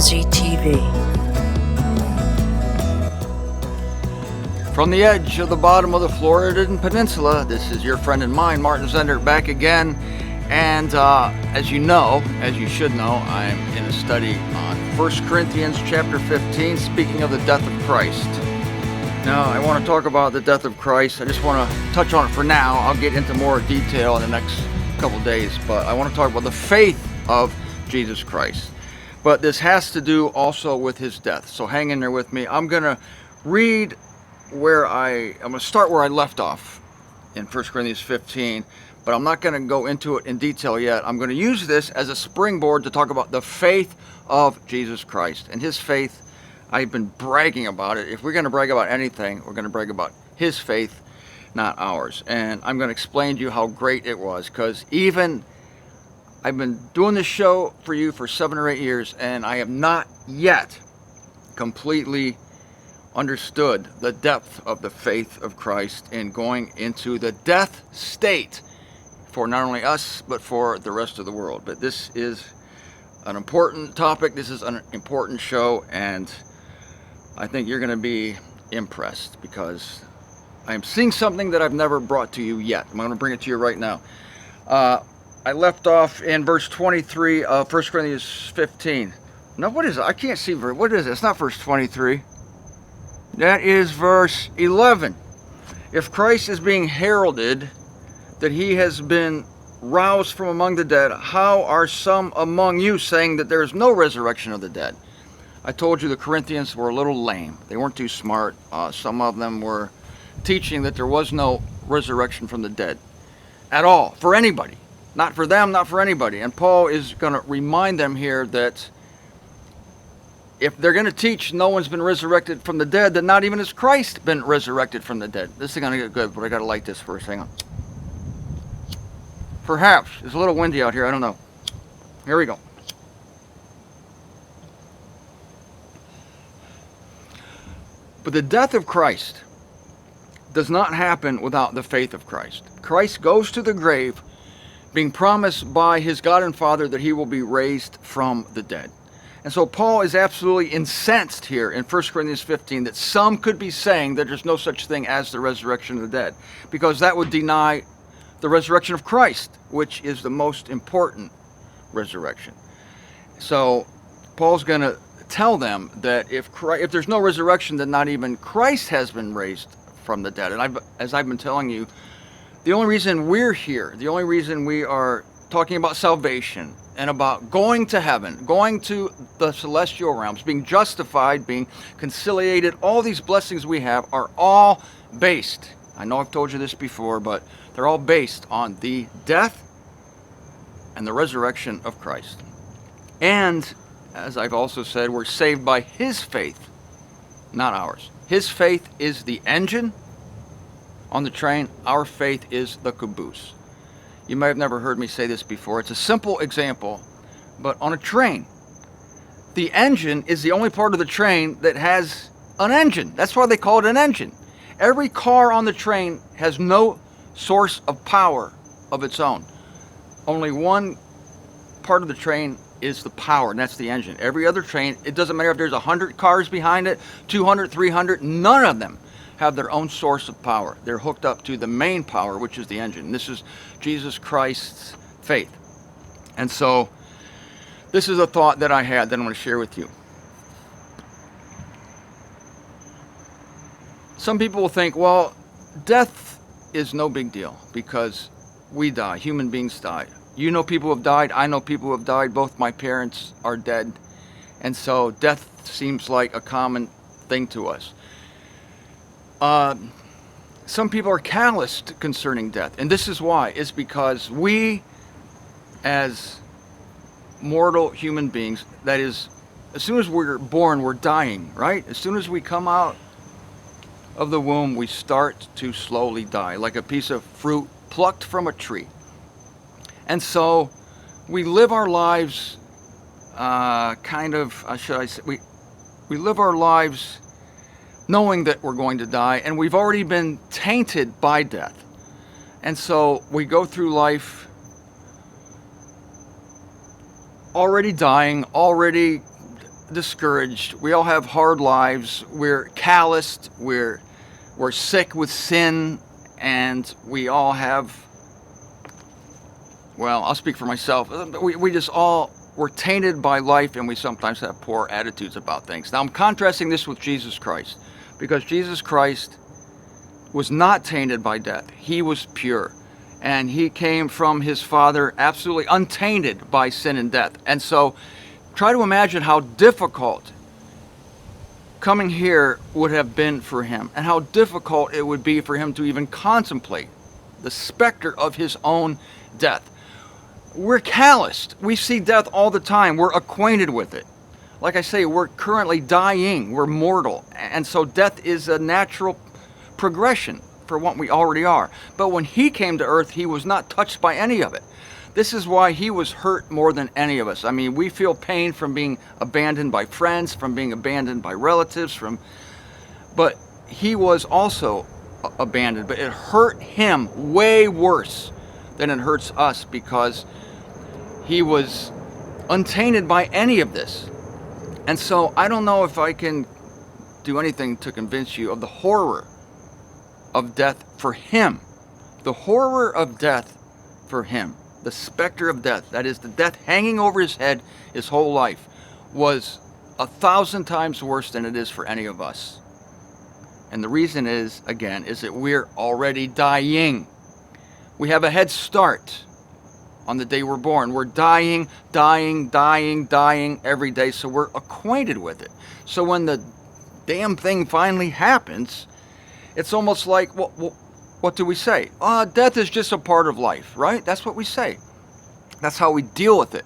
MZTV. From the edge of the bottom of the Floridan Peninsula, this is your friend and mine, Martin Zender, back again. And as you know, as you should know, I'm in a study on 1 Corinthians chapter 15, speaking of the death of Christ. Now, I want to talk about the death of Christ. I just want to touch on it for now. I'll get into more detail in the next couple days, but I want to talk about the faith of Jesus Christ. But this has to do also with his death, so hang in there with me. I'm going to read I'm going to start where I left off in 1 Corinthians 15, but I'm not going to go into it in detail yet. I'm going to use this as a springboard to talk about the faith of Jesus Christ. And his faith, I've been bragging about it. If we're going to brag about anything, we're going to brag about his faith, not ours. And I'm going to explain to you how great it was, because even I've been doing this show for you for 7 or 8 years, and I have not yet completely understood the depth of the faith of Christ in going into the death state for not only us, but for the rest of the world. But this is an important topic. This is an important show, and I think you're going to be impressed, because I am seeing something that I've never brought to you yet. I'm going to bring it to you right now. I left off in verse 23 of 1 Corinthians 15. No, what is it? I can't see. What is it? It's not verse 23. That is verse 11. If Christ is being heralded that he has been roused from among the dead, how are some among you saying that there is no resurrection of the dead? I told you the Corinthians were a little lame. They weren't too smart. Some of them were teaching that there was no resurrection from the dead at all, for anybody. Not for them, not for anybody. And Paul is going to remind them here that if they're going to teach no one's been resurrected from the dead, then not even has Christ been resurrected from the dead. This is going to get good, but I got to light this first. Hang on. Perhaps. It's a little windy out here. I don't know. Here we go. But the death of Christ does not happen without the faith of Christ. Christ goes to the grave being promised by his God and Father that he will be raised from the dead. And so Paul is absolutely incensed here in 1 Corinthians 15 that some could be saying that there's no such thing as the resurrection of the dead, because that would deny the resurrection of Christ, which is the most important resurrection. So Paul's going to tell them that if there's no resurrection, then not even Christ has been raised from the dead. And as I've been telling you, the only reason we're here, the only reason we are talking about salvation and about going to heaven, going to the celestial realms, being justified, being conciliated, all these blessings we have are all based, I know I've told you this before, but they're all based on the death and the resurrection of Christ. And as I've also said, we're saved by his faith, not ours. His faith is the engine on the train. Our faith is the caboose. You may have never heard me say this before. It's a simple example, but on a train, the engine is the only part of the train that has an engine. That's why they call it an engine. Every car on the train has no source of power of its own. Only one part of the train is the power, and that's the engine. Every other train, it doesn't matter if there's 100 cars behind it, 200, 300, none of them have their own source of power. They're hooked up to the main power, which is the engine. This is Jesus Christ's faith. And so this is a thought that I had that I'm going to share with you. Some people will think, well, death is no big deal because we die, human beings die. You know people who have died, I know people who have died, both my parents are dead. And so death seems like a common thing to us. Some people are calloused concerning death, and this is why. It's because we, as mortal human beings, that is, as soon as we're born, we're dying, right? As soon as we come out of the womb, we start to slowly die, like a piece of fruit plucked from a tree. And so we live our lives we live our lives knowing that we're going to die, and we've already been tainted by death. And so we go through life already dying, already discouraged. We all have hard lives. We're calloused. We're sick with sin, and we all have, well, I'll speak for myself. We just all, we're tainted by life, and we sometimes have poor attitudes about things. Now, I'm contrasting this with Jesus Christ, because Jesus Christ was not tainted by death. He was pure, and he came from his Father absolutely untainted by sin and death. And so try to imagine how difficult coming here would have been for him, and how difficult it would be for him to even contemplate the specter of his own death. We're calloused. We see death all the time. We're acquainted with it. Like I say, we're currently dying. We're mortal. And so death is a natural progression for what we already are. But when he came to earth, he was not touched by any of it. This is why he was hurt more than any of us. I mean, we feel pain from being abandoned by friends, from being abandoned by relatives, but he was also abandoned. But it hurt him way worse than it hurts us, because he was untainted by any of this. And so I don't know if I can do anything to convince you of the horror of death for him. The horror of death for him. The specter of death, that is the death hanging over his head his whole life, was 1,000 times worse than it is for any of us. And the reason is, again, is that we're already dying. We have a head start on the day we're born. We're dying every day, so we're acquainted with it. So when the damn thing finally happens, it's almost like, what do we say? Death is just a part of life, right? That's what we say. That's how we deal with it.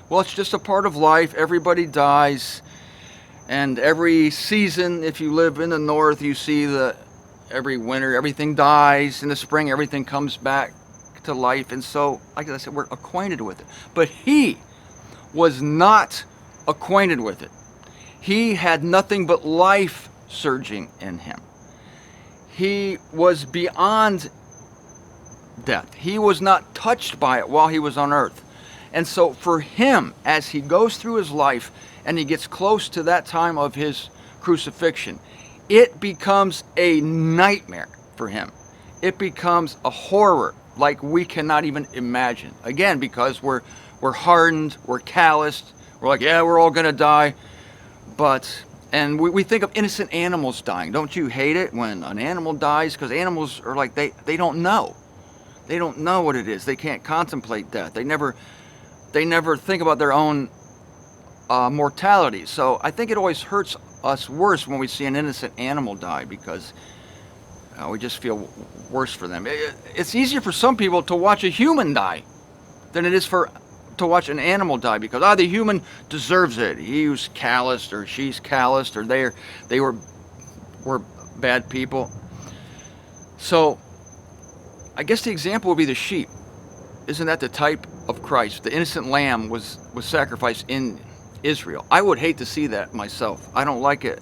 Well, it's just a part of life. Everybody dies. And every season, if you live in the north, you see every winter, everything dies. In the spring, everything comes back to life. And so, like I said, we're acquainted with it. But he was not acquainted with it. He had nothing but life surging in him. He was beyond death. He was not touched by it while he was on earth. And so for him, as he goes through his life and he gets close to that time of his crucifixion, it becomes a nightmare for him. It becomes a horror like we cannot even imagine. Again, because we're hardened, we're calloused, we're like, yeah, we're all gonna die. And we think of innocent animals dying. Don't you hate it when an animal dies? Because animals are like, they don't know. They don't know what it is. They can't contemplate death. They never think about their own mortality. So I think it always hurts us worse when we see an innocent animal die, because we just feel worse for them. It's easier for some people to watch a human die than it is to watch an animal die, because the human deserves it. He was calloused, or she's calloused, or they were bad people. So I guess the example would be the sheep. Isn't that the type of Christ? The innocent lamb was sacrificed in Israel. I would hate to see that myself. I don't like it.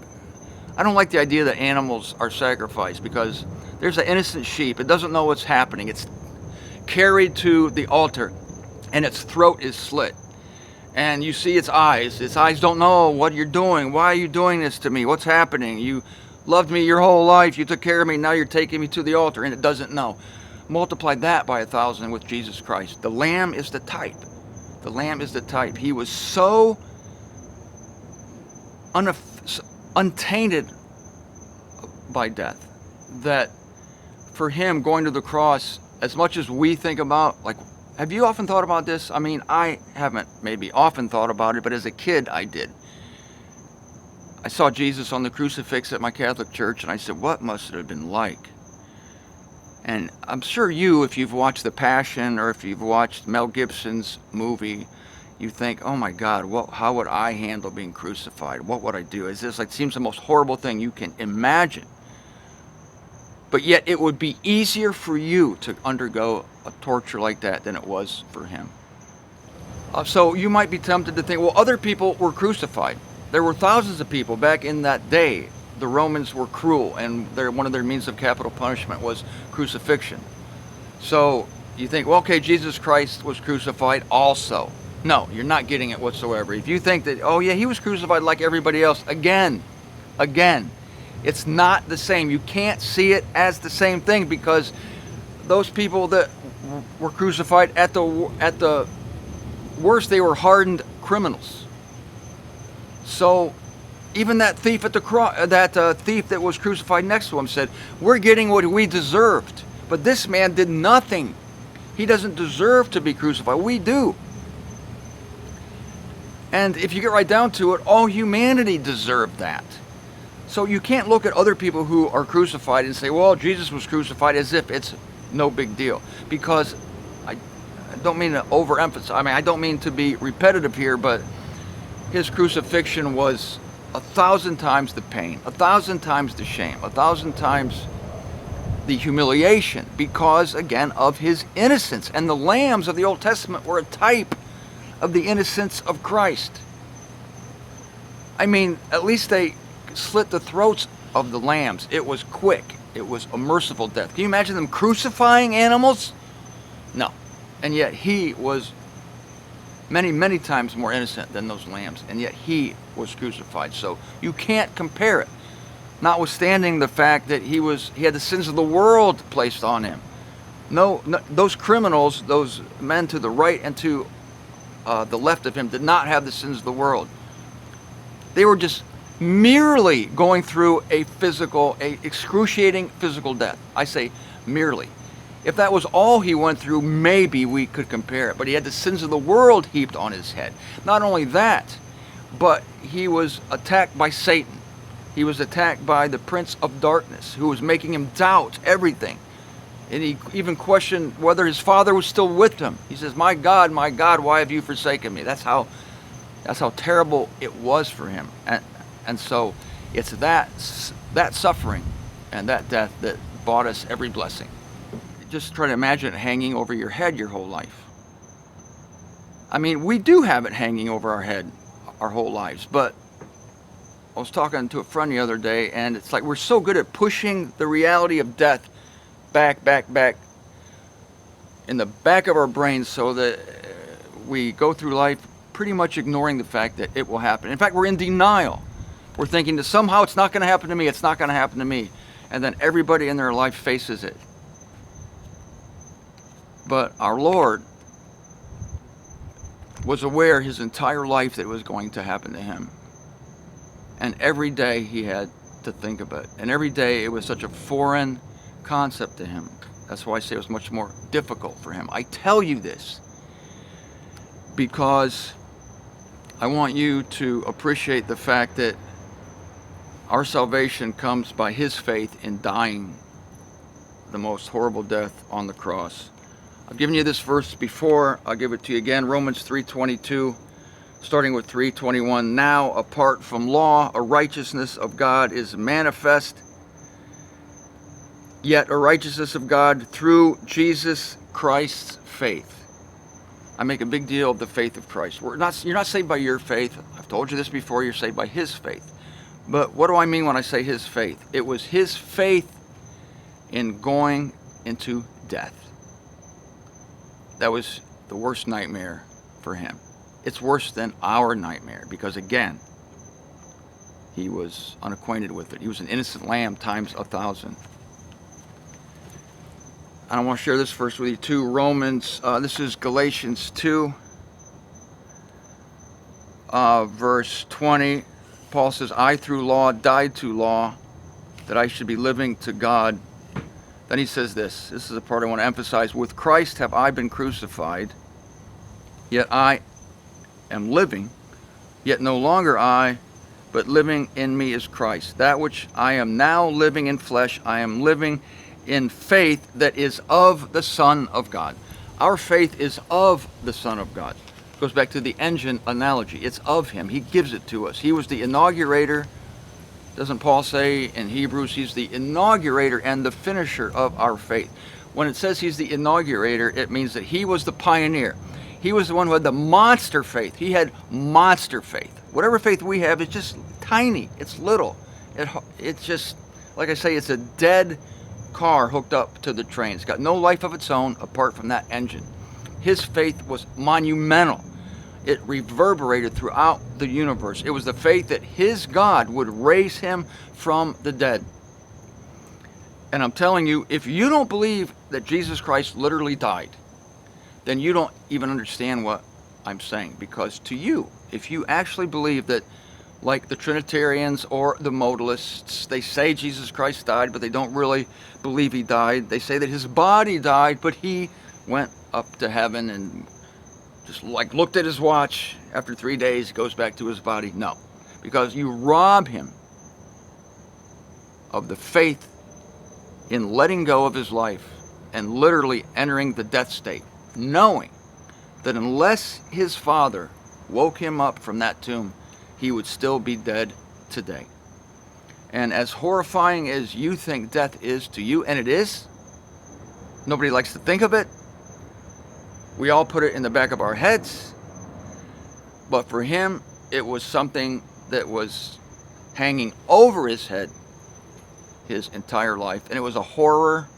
I don't like the idea that animals are sacrificed, because there's an innocent sheep. It doesn't know what's happening. It's carried to the altar, and its throat is slit. And you see its eyes. Its eyes don't know what you're doing. Why are you doing this to me? What's happening? You loved me your whole life. You took care of me. Now you're taking me to the altar. And it doesn't know. Multiply that by 1,000 with Jesus Christ. The Lamb is the type. The Lamb is the type. He was so untainted by death that for him going to the cross, as much as we think about, like, have you often thought about this? I mean, I haven't maybe often thought about it, but as a kid I did. I saw Jesus on the crucifix at my Catholic church, and I said, what must it have been like? And I'm sure if you've watched The Passion, or if you've watched Mel Gibson's movie, you think, oh my God, how would I handle being crucified? What would I do? It seems the most horrible thing you can imagine. But yet it would be easier for you to undergo a torture like that than it was for him. So you might be tempted to think, well, other people were crucified. There were thousands of people back in that day. The Romans were cruel, and one of their means of capital punishment was crucifixion. So you think, well, okay, Jesus Christ was crucified also. No, you're not getting it whatsoever. If you think that, oh yeah, he was crucified like everybody else, again, it's not the same. You can't see it as the same thing, because those people that were crucified, at the worst, they were hardened criminals. So even that thief at the cross, that thief that was crucified next to him, said, we're getting what we deserved. But this man did nothing. He doesn't deserve to be crucified. We do. And if you get right down to it, all humanity deserved that. So you can't look at other people who are crucified and say, well, Jesus was crucified, as if it's no big deal. Because I don't mean to overemphasize, I don't mean to be repetitive here, but his crucifixion was 1,000 times the pain, 1,000 times the shame, 1,000 times the humiliation, because, again, of his innocence. And the lambs of the Old Testament were a type of the innocence of Christ. I mean, at least they slit the throats of the lambs. It was quick. It was a merciful death. Can you imagine them crucifying animals? No. And yet he was many, many times more innocent than those lambs, and yet he was crucified. So you can't compare it, notwithstanding the fact that he had the sins of the world placed on him. No, those criminals, those men to the right and to the left of him, did not have the sins of the world. They were just merely going through a excruciating physical death. I say merely. If that was all he went through, maybe we could compare it. But he had the sins of the world heaped on his head. Not only that, but he was attacked by Satan. He was attacked by the prince of darkness, who was making him doubt everything. And he even questioned whether his Father was still with him. He says, my God, why have you forsaken me? That's how terrible it was for him. And so it's that suffering and that death that bought us every blessing. Just try to imagine it hanging over your head your whole life. I mean, we do have it hanging over our head our whole lives, but I was talking to a friend the other day, and it's like we're so good at pushing the reality of death back in the back of our brains, so that we go through life pretty much ignoring the fact that it will happen. In fact, we're in denial. We're thinking that somehow it's not going to happen to me, it's not going to happen to me. And then everybody in their life faces it. But our Lord was aware his entire life that it was going to happen to him. And every day he had to think of it. And every day it was such a foreign concept to him. That's why I say it was much more difficult for him. I tell you this because I want you to appreciate the fact that our salvation comes by his faith in dying the most horrible death on the cross. I've given you this verse before. I'll give it to you again. Romans 3:22, starting with 3:21. Now, apart from law, a righteousness of God is manifest, yet a righteousness of God through Jesus Christ's faith. I make a big deal of the faith of Christ. You're not saved by your faith. I've told you this before. You're saved by his faith. But what do I mean when I say his faith? It was his faith in going into death. That was the worst nightmare for him. It's worse than our nightmare because, again, he was unacquainted with it. He was an innocent lamb times 1,000. I want to share this verse with you too. This is Galatians 2, verse 20. Paul says, I through law died to law, that I should be living to God. Then he says this is the part I want to emphasize. With Christ have I been crucified, yet I am living, yet no longer I, but living in me is Christ. That which I am now living in flesh, I am living in faith that is of the Son of God. Our faith is of the Son of God. It goes back to the engine analogy. It's of him. He gives it to us. He was the inaugurator. Doesn't Paul say in Hebrews, he's the inaugurator and the finisher of our faith? When it says he's the inaugurator, it means that he was the pioneer. He was the one who had the monster faith. He had monster faith. Whatever faith we have is just tiny. It's little. It's just, like I say, it's a dead car hooked up to the train. It's got no life of its own apart from that engine. His faith was monumental. It reverberated throughout the universe. It was the faith that his God would raise him from the dead. And I'm telling you, if you don't believe that Jesus Christ literally died, then you don't even understand what I'm saying. Because to you, if you actually believe that, like the Trinitarians or the modalists, they say Jesus Christ died, but they don't really believe he died. They say that his body died, but he went up to heaven and just like looked at his watch. After 3 days, goes back to his body. No, because you rob him of the faith in letting go of his life and literally entering the death state, knowing that unless his Father woke him up from that tomb, he would still be dead today. And as horrifying as you think death is to you, and it is, nobody likes to think of it. We all put it in the back of our heads. But for him, it was something that was hanging over his head his entire life. And it was a horror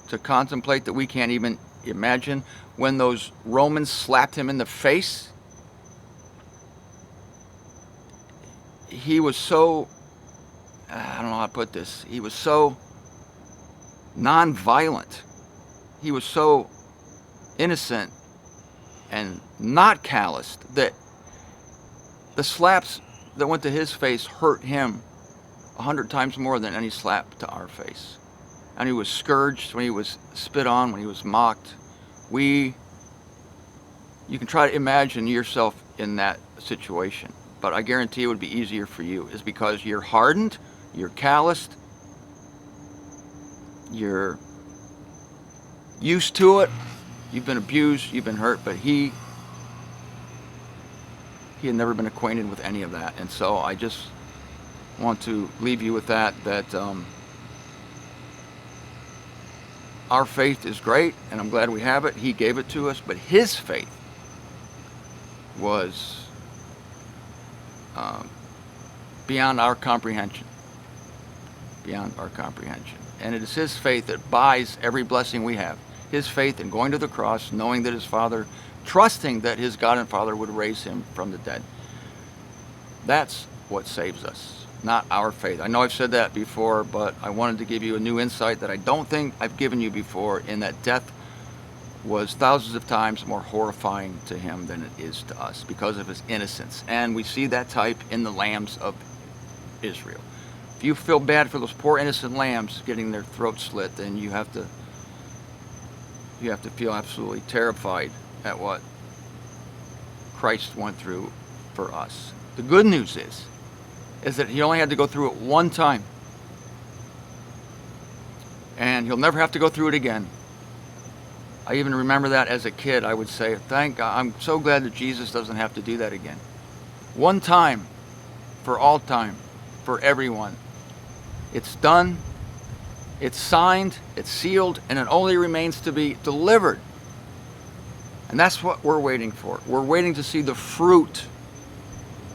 to contemplate that we can't even imagine. When those Romans slapped him in the face, he was so, I don't know how to put this, he was so non-violent. He was so innocent and not calloused that the slaps that went to his face hurt him 100 times more than any slap to our face. And he was scourged, when he was spit on, when he was mocked. You can try to imagine yourself in that situation, but I guarantee it would be easier for you, is because you're hardened, you're calloused, you're used to it, you've been abused, you've been hurt, but he had never been acquainted with any of that. And so I just want to leave you with that our faith is great, and I'm glad we have it. He gave it to us, but his faith was beyond our comprehension. Beyond our comprehension. And it is his faith that buys every blessing we have. His faith in going to the cross, knowing that his Father, trusting that his God and Father would raise him from the dead. That's what saves us, not our faith. I know I've said that before, but I wanted to give you a new insight that I don't think I've given you before, in that death was thousands of times more horrifying to him than it is to us because of his innocence. And we see that type in the lambs of Israel. If you feel bad for those poor innocent lambs getting their throats slit, then you have to feel absolutely terrified at what Christ went through for us. The good news is that he only had to go through it one time, and he'll never have to go through it again. I even remember that as a kid. I would say, thank God, I'm so glad that Jesus doesn't have to do that again. One time, for all time, for everyone. It's done, it's signed, it's sealed, and it only remains to be delivered. And that's what we're waiting for. We're waiting to see the fruit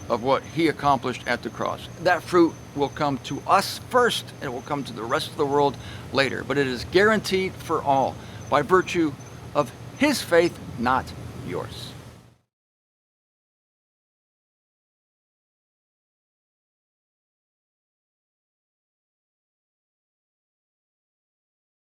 of what he accomplished at the cross. That fruit will come to us first, and it will come to the rest of the world later. But it is guaranteed for all by virtue of his faith, not yours.